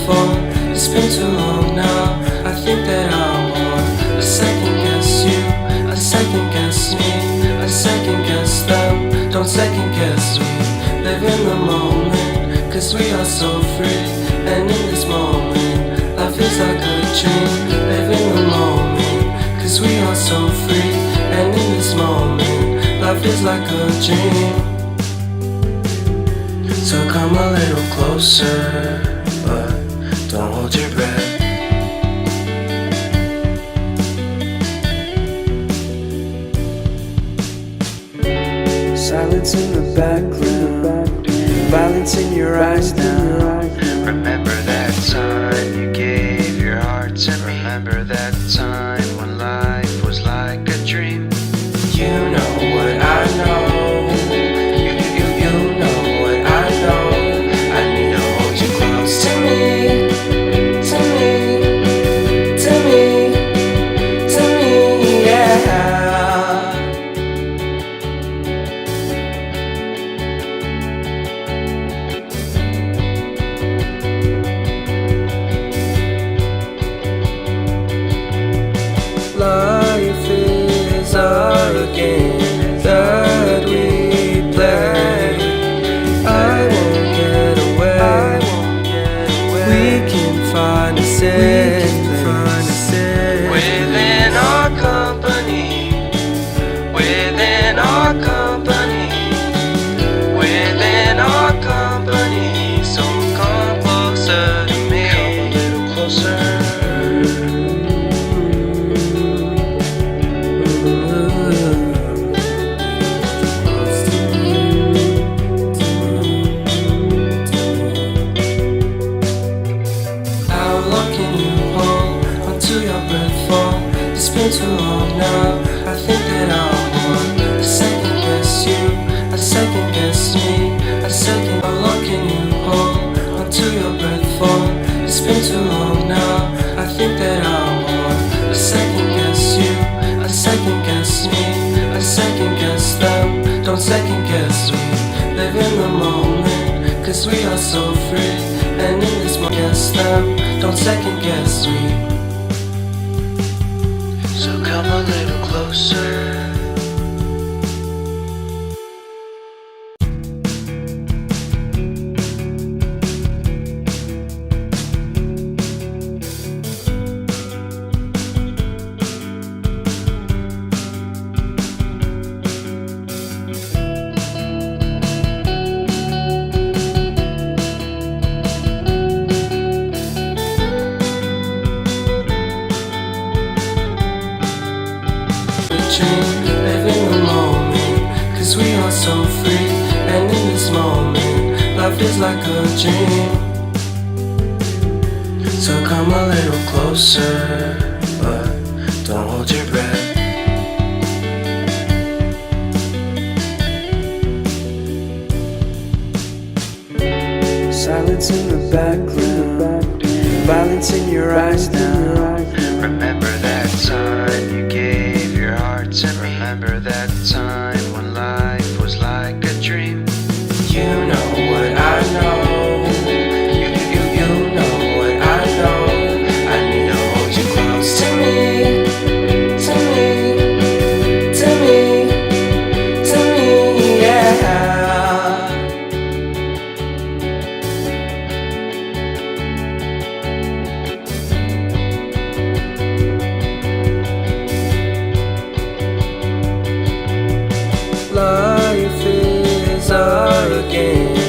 before. It's been too long now. I think that I'm on. I second guess you, I second guess me, I second guess them. Don't second guess we live in the moment, cause we are so free. And in this moment, life is like a dream. Live in the moment, cause we are so free. And in this moment, life is like a dream. So come a little closer, but don't hold your breath. Silence in the background, violence in your eyes now. Remember that time you gave your heart to me. Remember that time when life was like a dream. You know what I know. You know what I know. I need to hold you close to me, to me, to me, to me, yeah. Life is a game that we play. I won't get away. We can find a safe place Within our company, within our company, within our company. So come closer to me, come a little closer. It's been too long now. I think that I'm on. I second guess you, I second guess me, I second. How long can you hold onto your breath for? It's been too long now. I think that I'm on. I second guess you, I second guess me, I second guess them. Don't second guess we live in the moment, cause we are so free. And in this moment, guess them. Don't second guess we. So come a little closer. Live in the moment, cause we are so free. And in this moment, life is like a dream. So come a little closer, but don't hold your breath. Silence in the background, violence in your eyes now. Remember that time you gave your heart to me. Remember that time when life was like a dream. You know what I know. You know what I know. I need to hold you close to me, to me, to me, to me, yeah. Life is a game